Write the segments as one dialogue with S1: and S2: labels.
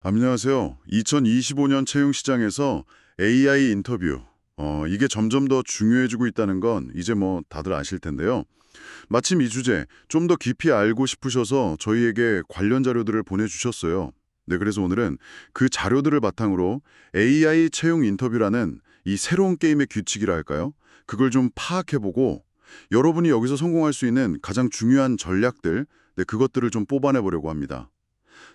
S1: 안녕하세요. 2025년 채용 시장에서 AI 인터뷰, 이게 점점 더 중요해지고 있다는 건 이제 뭐 다들 아실 텐데요. 마침 이 주제 좀 더 깊이 알고 싶으셔서 저희에게 관련 자료들을 보내주셨어요. 네, 그래서 오늘은 그 자료들을 바탕으로 AI 채용 인터뷰라는 이 새로운 게임의 규칙이라 할까요? 그걸 좀 파악해보고 여러분이 여기서 성공할 수 있는 가장 중요한 전략들, 네, 그것들을 좀 뽑아내 보려고 합니다.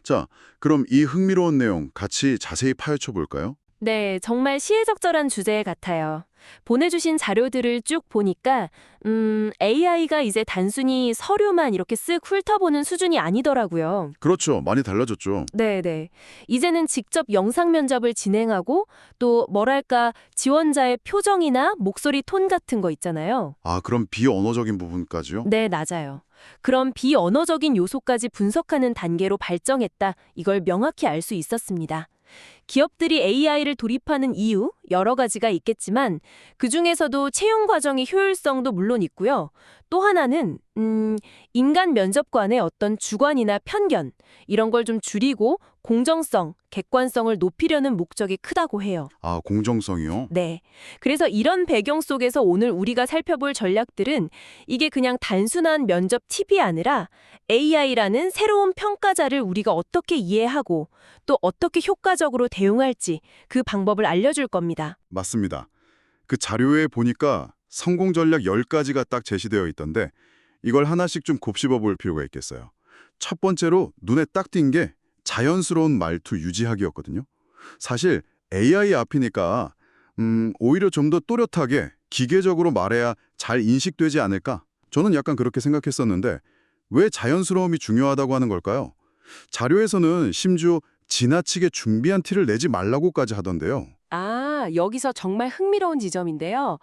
S1: 자, 그럼 이 흥미로운 내용 같이 자세히 파헤쳐 볼까요?
S2: 네, 정말 시의적절한 주제 같아요. 보내주신 자료들을 쭉 보니까, AI가 이제 단순히 서류만 이렇게 쓱 훑어보는 수준이 아니더라고요.
S1: 그렇죠. 많이 달라졌죠.
S2: 네네. 이제는 직접 영상 면접을 진행하고, 또 뭐랄까, 지원자의 표정이나 목소리 톤 같은 거 있잖아요.
S1: 아, 그럼 비언어적인 부분까지요?
S2: 네, 맞아요. 그런 비언어적인 요소까지 분석하는 단계로 발전했다. 이걸 명확히 알 수 있었습니다. 기업들이 AI를 도입하는 이유 여러 가지가 있겠지만 그중에서도 채용 과정의 효율성도 물론 있고요. 또 하나는 인간 면접관의 어떤 주관이나 편견 이런 걸 좀 줄이고 공정성, 객관성을 높이려는 목적이 크다고 해요.
S1: 아, 공정성이요?
S2: 네. 그래서 이런 배경 속에서 오늘 우리가 살펴볼 전략들은 이게 그냥 단순한 면접 팁이 아니라 AI라는 새로운 평가자를 우리가 어떻게 이해하고 또 어떻게 효과적으로 대응할지 그 방법을 알려줄 겁니다.
S1: 맞습니다. 그 자료에 보니까 성공 전략 10가지가 딱 제시되어 있던데 이걸 하나씩 좀 곱씹어 볼 필요가 있겠어요. 첫 번째로 눈에 딱 띈 게 자연스러운 말투 유지하기였거든요. 사실 AI 앞이니까 오히려 좀 더 또렷하게 기계적으로 말해야 잘 인식되지 않을까? 저는 약간 그렇게 생각했었는데 왜 자연스러움이 중요하다고 하는 걸까요? 자료에서는 심지어 지나치게 준비한 티를 내지 말라고까지 하던데요.
S2: 아, 여기서 정말 흥미로운 지점인데요.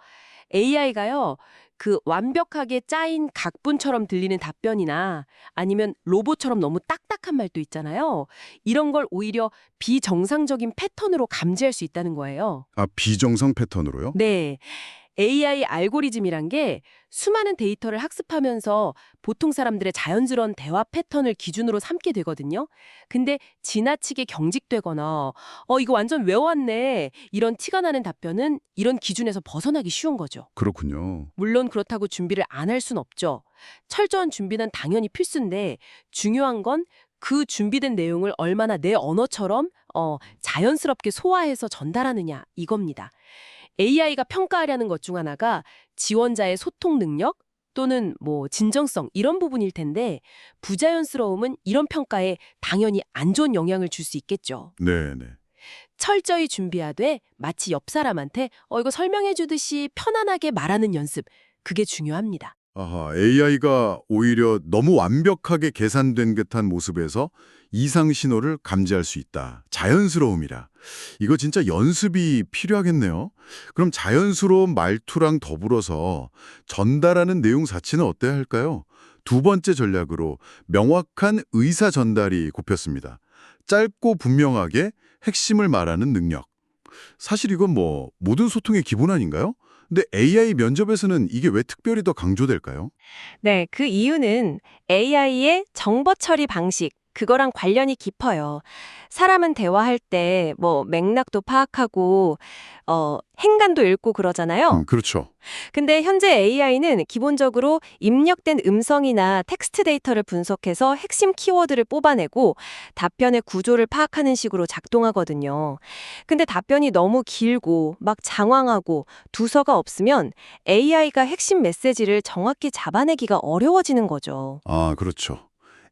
S2: AI가요, 그 완벽하게 짜인 각본처럼 들리는 답변이나 아니면 로봇처럼 너무 딱딱한 말도 있잖아요. 이런 걸 오히려 비정상적인 패턴으로 감지할 수 있다는 거예요.
S1: 아, 비정상 패턴으로요?
S2: 네. AI 알고리즘이란 게 수많은 데이터를 학습하면서 보통 사람들의 자연스러운 대화 패턴을 기준으로 삼게 되거든요. 근데 지나치게 경직되거나 이거 완전 외웠네. 이런 티가 나는 답변은 이런 기준에서 벗어나기 쉬운 거죠.
S1: 그렇군요.
S2: 물론 그렇다고 준비를 안 할 순 없죠. 철저한 준비는 당연히 필수인데 중요한 건 그 준비된 내용을 얼마나 내 언어처럼 자연스럽게 소화해서 전달하느냐 이겁니다. AI가 평가하려는 것 중 하나가 지원자의 소통 능력 또는 뭐 진정성 이런 부분일 텐데 부자연스러움은 이런 평가에 당연히 안 좋은 영향을 줄 수 있겠죠.
S1: 네네.
S2: 철저히 준비하되 마치 옆 사람한테 이거 설명해 주듯이 편안하게 말하는 연습 그게 중요합니다.
S1: 아하, AI가 오히려 너무 완벽하게 계산된 듯한 모습에서 이상 신호를 감지할 수 있다. 자연스러움이라. 이거 진짜 연습이 필요하겠네요. 그럼 자연스러운 말투랑 더불어서 전달하는 내용 자체는 어때야 할까요? 두 번째 전략으로 명확한 의사 전달이 꼽혔습니다. 짧고 분명하게 핵심을 말하는 능력. 사실 이건 뭐 모든 소통의 기본 아닌가요? 근데 AI 면접에서는 이게 왜 특별히 더 강조될까요?
S2: 네, 그 이유는 AI의 정보 처리 방식, 그거랑 관련이 깊어요. 사람은 대화할 때 뭐 맥락도 파악하고, 행간도 읽고 그러잖아요.
S1: 그렇죠.
S2: 근데 현재 AI는 기본적으로 입력된 음성이나 텍스트 데이터를 분석해서 핵심 키워드를 뽑아내고 답변의 구조를 파악하는 식으로 작동하거든요. 근데 답변이 너무 길고 막 장황하고 두서가 없으면 AI가 핵심 메시지를 정확히 잡아내기가 어려워지는 거죠.
S1: 아, 그렇죠.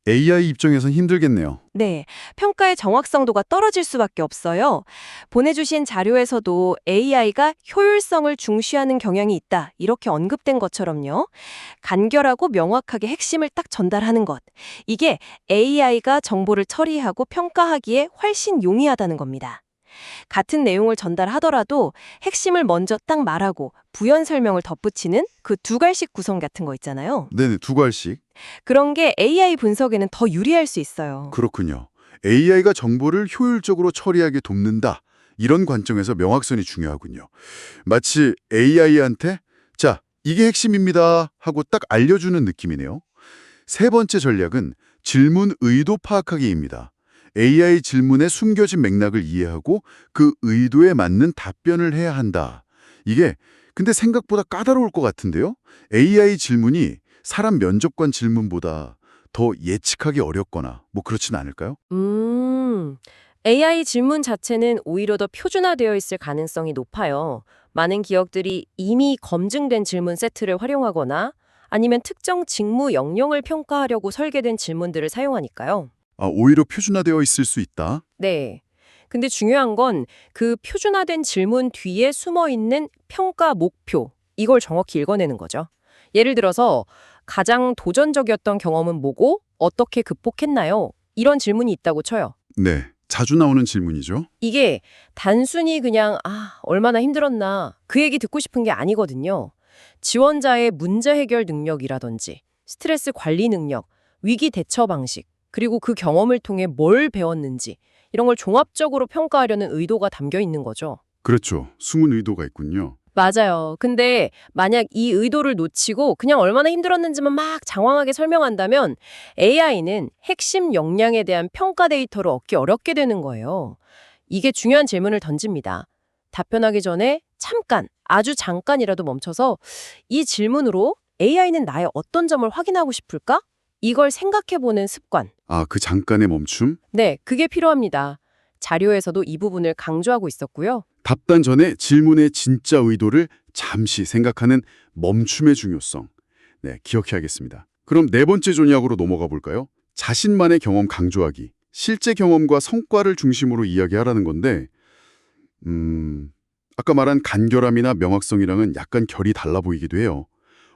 S1: AI 입장에선 힘들겠네요.
S2: 네, 평가의 정확성도가 떨어질 수밖에 없어요. 보내주신 자료에서도 AI가 효율성을 중시하는 경향이 있다. 이렇게 언급된 것처럼요. 간결하고 명확하게 핵심을 딱 전달하는 것. 이게 AI가 정보를 처리하고 평가하기에 훨씬 용이하다는 겁니다. 같은 내용을 전달하더라도 핵심을 먼저 딱 말하고 부연 설명을 덧붙이는 그 두 갈식 구성 같은 거 있잖아요.
S1: 네네, 두 갈씩.
S2: 그런 게 AI 분석에는 더 유리할 수 있어요.
S1: 그렇군요. AI가 정보를 효율적으로 처리하게 돕는다. 이런 관점에서 명확성이 중요하군요. 마치 AI한테 자, 이게 핵심입니다 하고 딱 알려주는 느낌이네요. 세 번째 전략은 질문 의도 파악하기입니다. AI 질문의 숨겨진 맥락을 이해하고 그 의도에 맞는 답변을 해야 한다. 이게 근데 생각보다 까다로울 것 같은데요? AI 질문이 사람 면접관 질문보다 더 예측하기 어렵거나 뭐 그렇진 않을까요?
S2: AI 질문 자체는 오히려 더 표준화되어 있을 가능성이 높아요. 많은 기업들이 이미 검증된 질문 세트를 활용하거나 아니면 특정 직무 역량을 평가하려고 설계된 질문들을 사용하니까요.
S1: 아, 오히려 표준화되어 있을 수 있다.
S2: 네. 근데 중요한 건 그 표준화된 질문 뒤에 숨어 있는 평가 목표, 이걸 정확히 읽어내는 거죠. 예를 들어서 가장 도전적이었던 경험은 뭐고 어떻게 극복했나요? 이런 질문이 있다고 쳐요.
S1: 네, 자주 나오는 질문이죠.
S2: 이게 단순히 그냥 얼마나 힘들었나 그 얘기 듣고 싶은 게 아니거든요. 지원자의 문제 해결 능력이라든지 스트레스 관리 능력, 위기 대처 방식, 그리고 그 경험을 통해 뭘 배웠는지 이런 걸 종합적으로 평가하려는 의도가 담겨 있는 거죠.
S1: 그렇죠. 숨은 의도가 있군요.
S2: 맞아요. 근데 만약 이 의도를 놓치고 그냥 얼마나 힘들었는지만 막 장황하게 설명한다면 AI는 핵심 역량에 대한 평가 데이터를 얻기 어렵게 되는 거예요. 이게 중요한 질문을 던집니다. 답변하기 전에 잠깐, 아주 잠깐이라도 멈춰서 이 질문으로 AI는 나의 어떤 점을 확인하고 싶을까? 이걸 생각해보는 습관.
S1: 아, 그 잠깐의 멈춤?
S2: 네, 그게 필요합니다. 자료에서도 이 부분을 강조하고 있었고요.
S1: 답변 전에 질문의 진짜 의도를 잠시 생각하는 멈춤의 중요성. 네, 기억해야겠습니다. 그럼 네 번째 전략으로 넘어가 볼까요? 자신만의 경험 강조하기. 실제 경험과 성과를 중심으로 이야기하라는 건데, 아까 말한 간결함이나 명확성이랑은 약간 결이 달라 보이기도 해요.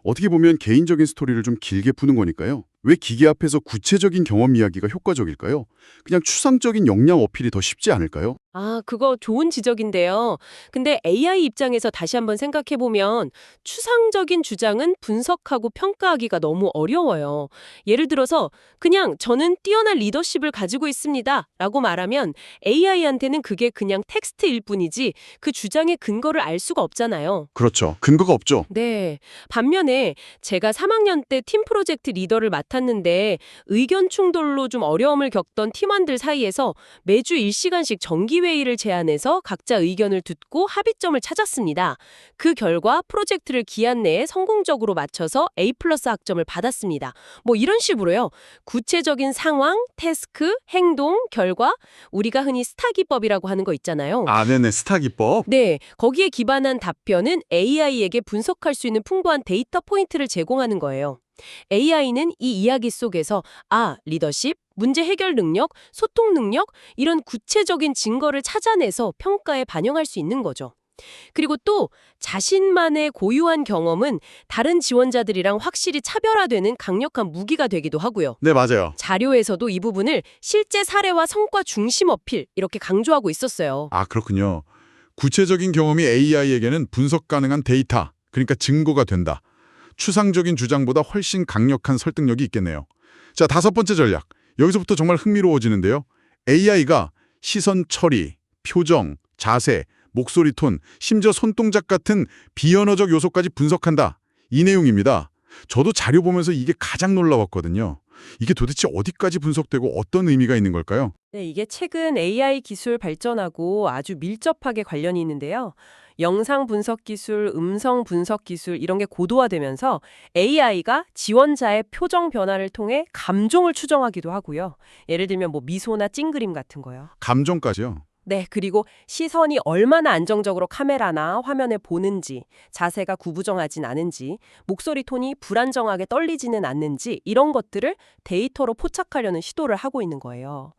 S1: 어떻게 보면 개인적인 스토리를 좀 길게 푸는 거니까요. 왜 기계 앞에서 구체적인 경험 이야기가 효과적일까요? 그냥 추상적인 역량 어필이 더 쉽지 않을까요?
S2: 그거 좋은 지적인데요. 근데 AI 입장에서 다시 한번 생각해보면 추상적인 주장은 분석하고 평가하기가 너무 어려워요. 예를 들어서 그냥 저는 뛰어난 리더십을 가지고 있습니다 라고 말하면 AI한테는 그게 그냥 텍스트일 뿐이지 그 주장의 근거를 알 수가 없잖아요.
S1: 그렇죠. 근거가 없죠.
S2: 네. 반면에 제가 3학년 때 팀 프로젝트 리더를 맡았는데 의견 충돌로 좀 어려움을 겪던 팀원들 사이에서 매주 1시간씩 정기회의를 제안해서 각자 의견을 듣고 합의점을 찾았습니다. 그 결과 프로젝트를 기한 내에 성공적으로 마쳐서 A+ 학점을 받았습니다. 뭐 이런 식으로요. 구체적인 상황, 태스크, 행동, 결과, 우리가 흔히 스타 기법이라고 하는 거 있잖아요.
S1: 네네. 스타 기법.
S2: 네, 거기에 기반한 답변은 AI에게 분석할 수 있는 풍부한 데이터 포인트를 제공하는 거예요. AI는 이 이야기 속에서 리더십, 문제 해결 능력, 소통 능력 이런 구체적인 증거를 찾아내서 평가에 반영할 수 있는 거죠. 그리고 또 자신만의 고유한 경험은 다른 지원자들이랑 확실히 차별화되는 강력한 무기가 되기도 하고요.
S1: 네, 맞아요.
S2: 자료에서도 이 부분을 실제 사례와 성과 중심 어필 이렇게 강조하고 있었어요.
S3: 그렇군요. 구체적인 경험이 AI에게는 분석 가능한 데이터, 그러니까 증거가 된다. 추상적인 주장보다 훨씬 강력한 설득력이 있겠네요. 자, 다섯 번째 전략. 여기서부터 정말 흥미로워지는데요. AI가 시선 처리, 표정, 자세, 목소리 톤, 심지어 손동작 같은 비언어적 요소까지 분석한다. 이 내용입니다. 저도 자료 보면서 이게 가장 놀라웠거든요. 이게 도대체 어디까지 분석되고 어떤 의미가 있는 걸까요?
S2: 네, 이게 최근 AI 기술 발전하고 아주 밀접하게 관련이 있는데요. 영상 분석 기술, 음성 분석 기술 이런 게 고도화되면서 AI가 지원자의 표정 변화를 통해 감정을 추정하기도 하고요. 예를 들면 뭐 미소나 찡그림 같은 거요.
S3: 감정까지요.
S2: 네, 그리고 시선이 얼마나 안정적으로 카메라나 화면에 보는지, 자세가 구부정하진 않은지, 목소리 톤이 불안정하게 떨리지는 않는지 이런 것들을 데이터로 포착하려는 시도를 하고 있는 거예요.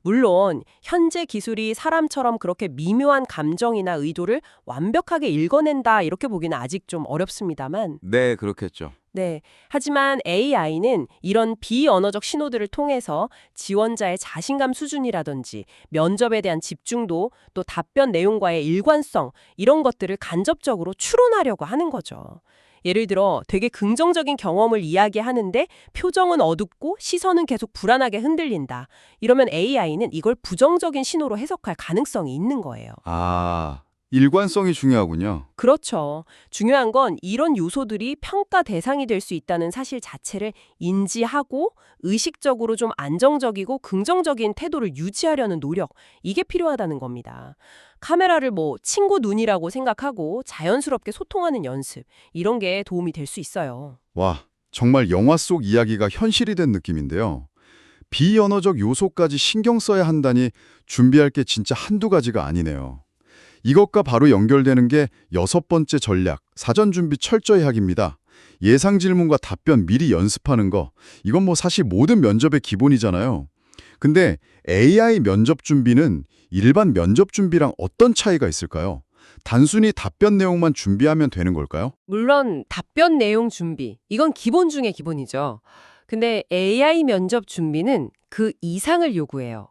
S2: 물론 현재 기술이 사람처럼 그렇게 미묘한 감정이나 의도를 완벽하게 읽어낸다 이렇게 보기는 아직 좀 어렵습니다만
S4: 네, 그렇겠죠.
S2: 네. 하지만 AI는 이런 비언어적 신호들을 통해서 지원자의 자신감 수준이라든지 면접에 대한 집중도 또 답변 내용과의 일관성 이런 것들을 간접적으로 추론하려고 하는 거죠. 예를 들어 되게 긍정적인 경험을 이야기하는데 표정은 어둡고 시선은 계속 불안하게 흔들린다. 이러면 AI는 이걸 부정적인 신호로 해석할 가능성이 있는 거예요.
S4: 일관성이 중요하군요.
S2: 그렇죠. 중요한 건 이런 요소들이 평가 대상이 될 수 있다는 사실 자체를 인지하고 의식적으로 좀 안정적이고 긍정적인 태도를 유지하려는 노력, 이게 필요하다는 겁니다. 카메라를 뭐 친구 눈이라고 생각하고 자연스럽게 소통하는 연습, 이런 게 도움이 될 수 있어요.
S4: 와, 정말 영화 속 이야기가 현실이 된 느낌인데요. 비언어적 요소까지 신경 써야 한다니 준비할 게 진짜 한두 가지가 아니네요. 이것과 바로 연결되는 게 6번째 전략, 사전 준비 철저히 하기입니다. 예상 질문과 답변 미리 연습하는 거, 이건 뭐 사실 모든 면접의 기본이잖아요. 근데 AI 면접 준비는 일반 면접 준비랑 어떤 차이가 있을까요? 단순히 답변 내용만 준비하면 되는 걸까요?
S2: 물론 답변 내용 준비, 이건 기본 중에 기본이죠. 근데 AI 면접 준비는 그 이상을 요구해요.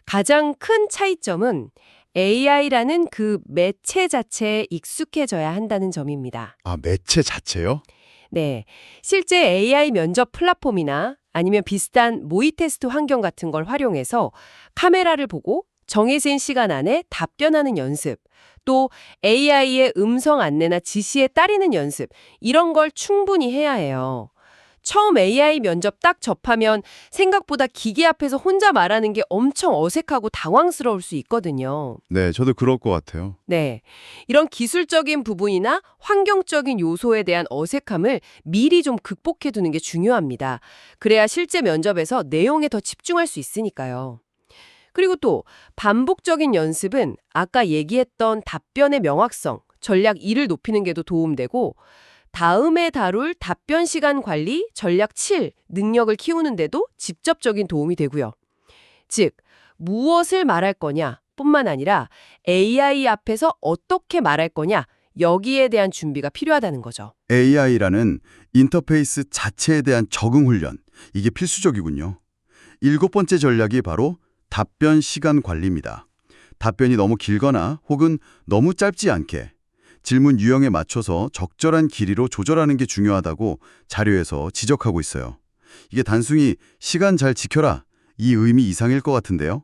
S2: 가장 큰 차이점은 AI라는 그 매체 자체에 익숙해져야 한다는 점입니다.
S4: 아, 매체 자체요?
S2: 네, 실제 AI 면접 플랫폼이나 아니면 비슷한 모의 테스트 환경 같은 걸 활용해서 카메라를 보고 정해진 시간 안에 답변하는 연습, 또 AI의 음성 안내나 지시에 따르는 연습, 이런 걸 충분히 해야 해요. 처음 AI 면접 딱 접하면 생각보다 기계 앞에서 혼자 말하는 게 엄청 어색하고 당황스러울 수 있거든요.
S4: 네, 저도 그럴 것 같아요.
S2: 네. 이런 기술적인 부분이나 환경적인 요소에 대한 어색함을 미리 좀 극복해 두는 게 중요합니다. 그래야 실제 면접에서 내용에 더 집중할 수 있으니까요. 그리고 또 반복적인 연습은 아까 얘기했던 답변의 명확성, 전략 2를 높이는 게도 도움되고 다음에 다룰 답변 시간 관리, 전략 7, 능력을 키우는데도 직접적인 도움이 되고요. 즉, 무엇을 말할 거냐 뿐만 아니라 AI 앞에서 어떻게 말할 거냐, 여기에 대한 준비가 필요하다는 거죠.
S4: AI라는 인터페이스 자체에 대한 적응 훈련, 이게 필수적이군요. 7번째 전략이 바로 답변 시간 관리입니다. 답변이 너무 길거나 혹은 너무 짧지 않게 질문 유형에 맞춰서 적절한 길이로 조절하는 게 중요하다고 자료에서 지적하고 있어요. 이게 단순히 시간 잘 지켜라, 이 의미 이상일 것 같은데요.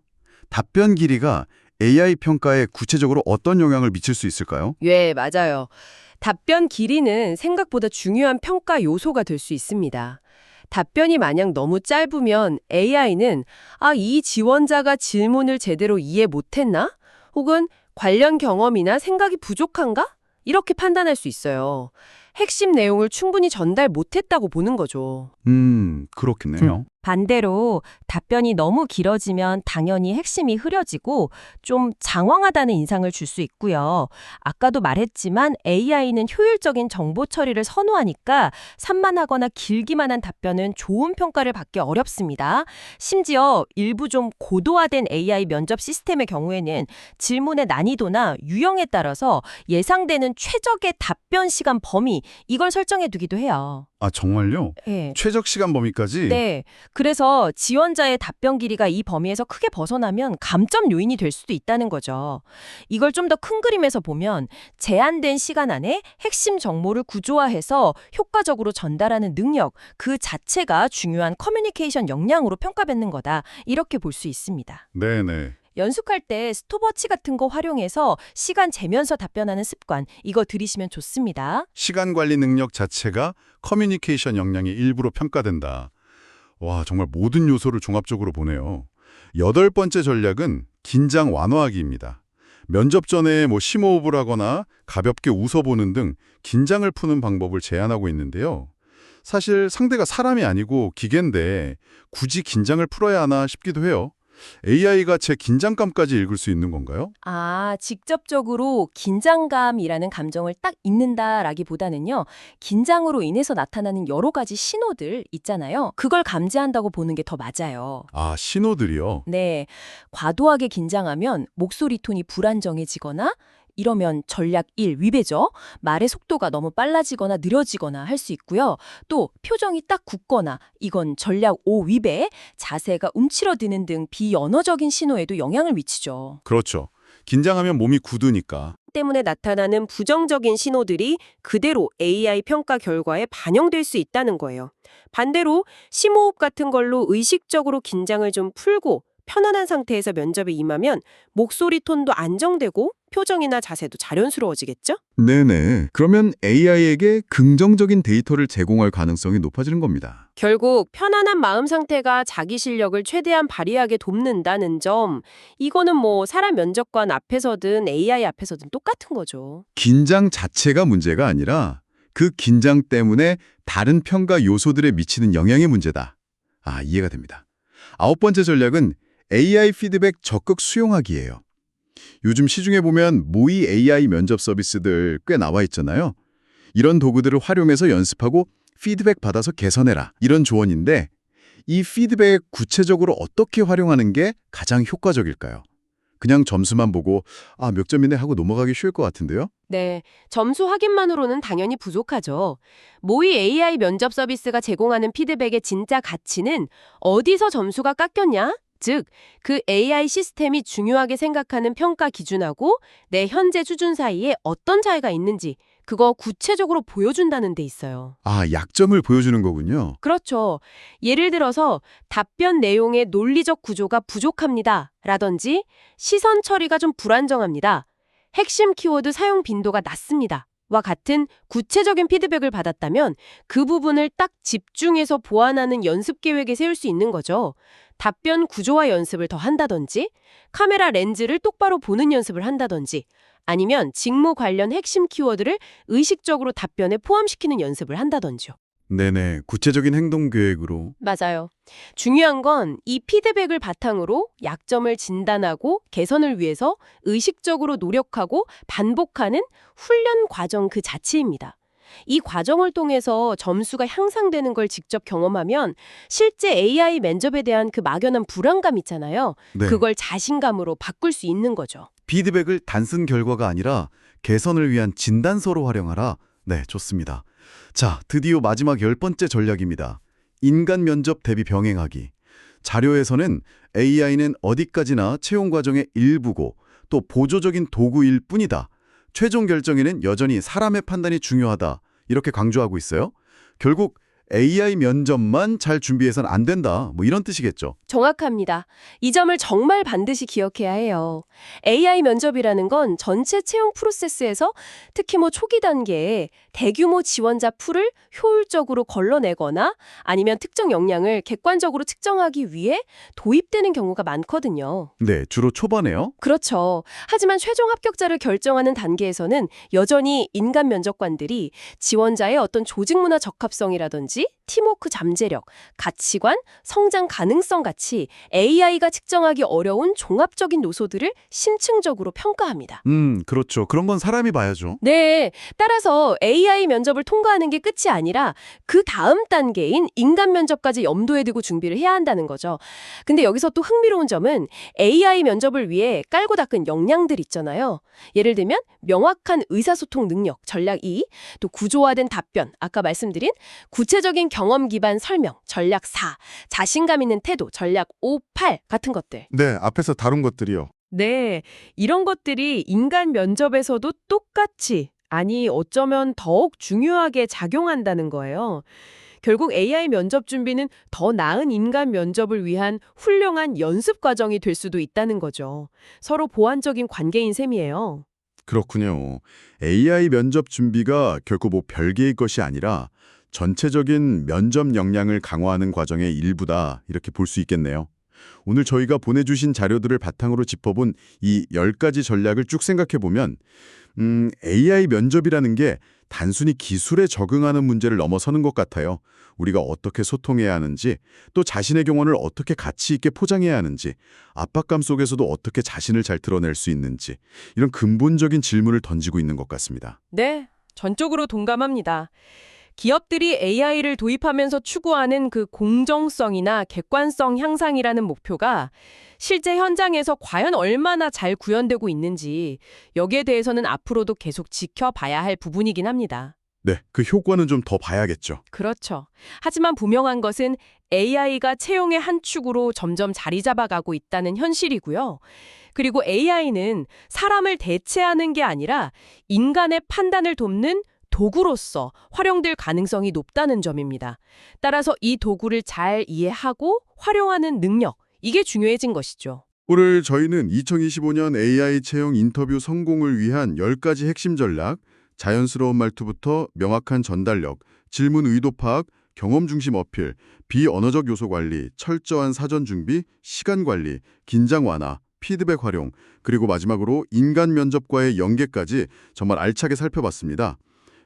S4: 답변 길이가 AI 평가에 구체적으로 어떤 영향을 미칠 수 있을까요?
S2: 예, 맞아요. 답변 길이는 생각보다 중요한 평가 요소가 될 수 있습니다. 답변이 만약 너무 짧으면 AI는 이 지원자가 질문을 제대로 이해 못했나? 혹은 관련 경험이나 생각이 부족한가? 이렇게 판단할 수 있어요. 핵심 내용을 충분히 전달 못했다고 보는 거죠.
S4: 그렇겠네요.
S5: 반대로 답변이 너무 길어지면 당연히 핵심이 흐려지고 좀 장황하다는 인상을 줄 수 있고요. 아까도 말했지만 AI는 효율적인 정보 처리를 선호하니까 산만하거나 길기만 한 답변은 좋은 평가를 받기 어렵습니다. 심지어 일부 좀 고도화된 AI 면접 시스템의 경우에는 질문의 난이도나 유형에 따라서 예상되는 최적의 답변 시간 범위, 이걸 설정해 두기도 해요.
S4: 아, 정말요?
S2: 예.
S4: 최적 시간 범위까지?
S2: 네. 그래서 지원자의 답변 길이가 이 범위에서 크게 벗어나면 감점 요인이 될 수도 있다는 거죠. 이걸 좀 더 큰 그림에서 보면 제한된 시간 안에 핵심 정보를 구조화해서 효과적으로 전달하는 능력, 그 자체가 중요한 커뮤니케이션 역량으로 평가받는 거다. 이렇게 볼 수 있습니다.
S4: 네네.
S2: 연습할 때 스톱워치 같은 거 활용해서 시간 재면서 답변하는 습관, 이거 들이시면 좋습니다.
S3: 시간 관리 능력 자체가 커뮤니케이션 역량의 일부로 평가된다. 와, 정말 모든 요소를 종합적으로 보네요. 8번째 전략은 긴장 완화하기입니다. 면접 전에 심호흡을 하거나 가볍게 웃어보는 등 긴장을 푸는 방법을 제안하고 있는데요. 사실 상대가 사람이 아니고 기계인데 굳이 긴장을 풀어야 하나 싶기도 해요. AI가 제 긴장감까지 읽을 수 있는 건가요?
S2: 직접적으로 긴장감이라는 감정을 딱 읽는다라기보다는요, 긴장으로 인해서 나타나는 여러 가지 신호들 있잖아요. 그걸 감지한다고 보는 게 더 맞아요.
S3: 아, 신호들이요?
S2: 네, 과도하게 긴장하면 목소리 톤이 불안정해지거나 이러면 전략 1 위배죠. 말의 속도가 너무 빨라지거나 느려지거나 할 수 있고요. 또 표정이 딱 굳거나 이건 전략 5 위배, 자세가 움츠러드는 등 비언어적인 신호에도 영향을 미치죠.
S3: 그렇죠. 긴장하면 몸이 굳으니까.
S2: 때문에 나타나는 부정적인 신호들이 그대로 AI 평가 결과에 반영될 수 있다는 거예요. 반대로 심호흡 같은 걸로 의식적으로 긴장을 좀 풀고 편안한 상태에서 면접에 임하면 목소리 톤도 안정되고 표정이나 자세도 자연스러워지겠죠?
S4: 네네. 그러면 AI에게 긍정적인 데이터를 제공할 가능성이 높아지는 겁니다.
S2: 결국 편안한 마음 상태가 자기 실력을 최대한 발휘하게 돕는다는 점, 이거는 뭐 사람 면접관 앞에서든 AI 앞에서든 똑같은 거죠.
S4: 긴장 자체가 문제가 아니라 그 긴장 때문에 다른 평가 요소들에 미치는 영향의 문제다. 아, 이해가 됩니다. 9번째 전략은 AI 피드백 적극 수용하기예요. 요즘 시중에 보면 모의 AI 면접 서비스들 꽤 나와 있잖아요. 이런 도구들을 활용해서 연습하고 피드백 받아서 개선해라. 이런 조언인데 이 피드백 구체적으로 어떻게 활용하는 게 가장 효과적일까요? 그냥 점수만 보고 몇 점이네 하고 넘어가기 쉬울 것 같은데요.
S2: 네, 점수 확인만으로는 당연히 부족하죠. 모의 AI 면접 서비스가 제공하는 피드백의 진짜 가치는 어디서 점수가 깎였냐? 즉, 그 AI 시스템이 중요하게 생각하는 평가 기준하고 내 현재 수준 사이에 어떤 차이가 있는지 그거 구체적으로 보여준다는 데 있어요.
S4: 아, 약점을 보여주는 거군요.
S2: 그렇죠. 예를 들어서 답변 내용의 논리적 구조가 부족합니다. 라든지 시선 처리가 좀 불안정합니다. 핵심 키워드 사용 빈도가 낮습니다. 와 같은 구체적인 피드백을 받았다면 그 부분을 딱 집중해서 보완하는 연습 계획에 세울 수 있는 거죠. 답변 구조화 연습을 더 한다든지, 카메라 렌즈를 똑바로 보는 연습을 한다든지, 아니면 직무 관련 핵심 키워드를 의식적으로 답변에 포함시키는 연습을 한다든지요.
S4: 네네, 구체적인 행동 계획으로.
S2: 맞아요. 중요한 건 이 피드백을 바탕으로 약점을 진단하고 개선을 위해서 의식적으로 노력하고 반복하는 훈련 과정 그 자체입니다. 이 과정을 통해서 점수가 향상되는 걸 직접 경험하면 실제 AI 면접에 대한 그 막연한 불안감 있잖아요.
S4: 네.
S2: 그걸 자신감으로 바꿀 수 있는 거죠.
S4: 피드백을 단순 결과가 아니라 개선을 위한 진단서로 활용하라. 네, 좋습니다. 자, 드디어 마지막 10번째 전략입니다. 인간 면접 대비 병행하기. 자료에서는 AI는 어디까지나 채용 과정의 일부고 또 보조적인 도구일 뿐이다. 최종 결정에는 여전히 사람의 판단이 중요하다. 이렇게 강조하고 있어요. 결국 AI 면접만 잘 준비해서는 안 된다. 뭐 이런 뜻이겠죠.
S2: 정확합니다. 이 점을 정말 반드시 기억해야 해요. AI 면접이라는 건 전체 채용 프로세스에서 특히 초기 단계에 대규모 지원자 풀을 효율적으로 걸러내거나 아니면 특정 역량을 객관적으로 측정하기 위해 도입되는 경우가 많거든요.
S4: 네, 주로 초반에요.
S2: 그렇죠. 하지만 최종 합격자를 결정하는 단계에서는 여전히 인간 면접관들이 지원자의 어떤 조직 문화 적합성이라든지 팀워크 잠재력, 가치관, 성장 가능성 같이 AI가 측정하기 어려운 종합적인 요소들을 심층적으로 평가합니다.
S4: 그렇죠. 그런 건 사람이 봐야죠.
S2: 네, 따라서 AI 면접을 통과하는 게 끝이 아니라 그 다음 단계인 인간 면접까지 염두에 두고 준비를 해야 한다는 거죠. 근데 여기서 또 흥미로운 점은 AI 면접을 위해 깔고 닦은 역량들 있잖아요. 예를 들면 명확한 의사소통 능력, 전략 2, 또 구조화된 답변, 아까 말씀드린 구체적인 경험 기반 설명, 전략 4, 자신감 있는 태도, 전략 5, 8 같은 것들.
S1: 네, 앞에서 다룬 것들이요.
S2: 네, 이런 것들이 인간 면접에서도 똑같이, 아니 어쩌면 더욱 중요하게 작용한다는 거예요. 결국 AI 면접 준비는 더 나은 인간 면접을 위한 훌륭한 연습 과정이 될 수도 있다는 거죠. 서로 보완적인 관계인 셈이에요.
S1: 그렇군요. AI 면접 준비가 결코 별개의 것이 아니라 전체적인 면접 역량을 강화하는 과정의 일부다, 이렇게 볼 수 있겠네요. 오늘 저희가 보내주신 자료들을 바탕으로 짚어본 이 10가지 전략을 쭉 생각해보면 AI 면접이라는 게 단순히 기술에 적응하는 문제를 넘어서는 것 같아요. 우리가 어떻게 소통해야 하는지, 또 자신의 경험을 어떻게 가치 있게 포장해야 하는지, 압박감 속에서도 어떻게 자신을 잘 드러낼 수 있는지, 이런 근본적인 질문을 던지고 있는 것 같습니다.
S2: 네, 전적으로 동감합니다. 기업들이 AI를 도입하면서 추구하는 그 공정성이나 객관성 향상이라는 목표가 실제 현장에서 과연 얼마나 잘 구현되고 있는지 여기에 대해서는 앞으로도 계속 지켜봐야 할 부분이긴 합니다.
S1: 네, 그 효과는 좀 더 봐야겠죠.
S2: 그렇죠. 하지만 분명한 것은 AI가 채용의 한 축으로 점점 자리 잡아가고 있다는 현실이고요. 그리고 AI는 사람을 대체하는 게 아니라 인간의 판단을 돕는 도구로서 활용될 가능성이 높다는 점입니다. 따라서 이 도구를 잘 이해하고 활용하는 능력, 이게 중요해진 것이죠.
S1: 오늘 저희는 2025년 AI 채용 인터뷰 성공을 위한 10가지 핵심 전략, 자연스러운 말투부터 명확한 전달력, 질문 의도 파악, 경험 중심 어필, 비언어적 요소 관리, 철저한 사전 준비, 시간 관리, 긴장 완화, 피드백 활용, 그리고 마지막으로 인간 면접과의 연계까지 정말 알차게 살펴봤습니다.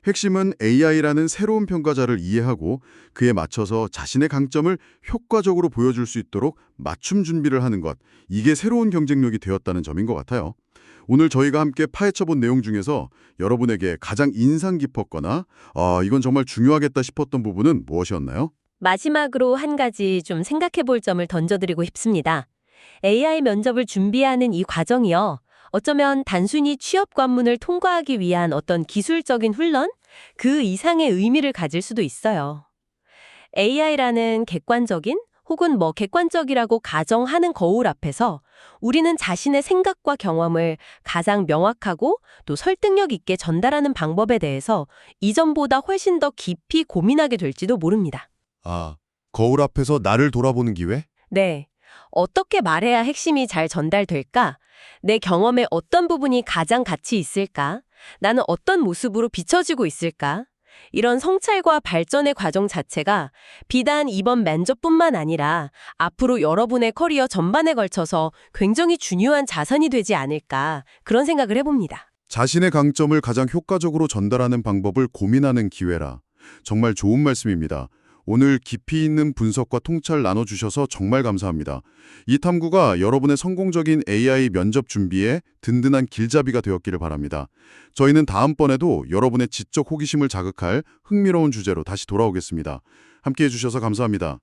S1: 핵심은 AI라는 새로운 평가자를 이해하고 그에 맞춰서 자신의 강점을 효과적으로 보여줄 수 있도록 맞춤 준비를 하는 것, 이게 새로운 경쟁력이 되었다는 점인 것 같아요. 오늘 저희가 함께 파헤쳐본 내용 중에서 여러분에게 가장 인상 깊었거나 이건 정말 중요하겠다 싶었던 부분은 무엇이었나요?
S5: 마지막으로 한 가지 좀 생각해 볼 점을 던져드리고 싶습니다. AI 면접을 준비하는 이 과정이요. 어쩌면 단순히 취업 관문을 통과하기 위한 어떤 기술적인 훈련? 그 이상의 의미를 가질 수도 있어요. AI라는 객관적인 혹은 객관적이라고 가정하는 거울 앞에서 우리는 자신의 생각과 경험을 가장 명확하고 또 설득력 있게 전달하는 방법에 대해서 이전보다 훨씬 더 깊이 고민하게 될지도 모릅니다.
S6: 아, 거울 앞에서 나를 돌아보는 기회?
S5: 네. 어떻게 말해야 핵심이 잘 전달될까? 내 경험의 어떤 부분이 가장 가치 있을까? 나는 어떤 모습으로 비춰지고 있을까? 이런 성찰과 발전의 과정 자체가 비단 이번 면접뿐만 아니라 앞으로 여러분의 커리어 전반에 걸쳐서 굉장히 중요한 자산이 되지 않을까 그런 생각을 해봅니다.
S1: 자신의 강점을 가장 효과적으로 전달하는 방법을 고민하는 기회라. 정말 좋은 말씀입니다. 오늘 깊이 있는 분석과 통찰 나눠주셔서 정말 감사합니다. 이 탐구가 여러분의 성공적인 AI 면접 준비에 든든한 길잡이가 되었기를 바랍니다. 저희는 다음번에도 여러분의 지적 호기심을 자극할 흥미로운 주제로 다시 돌아오겠습니다. 함께해 주셔서 감사합니다.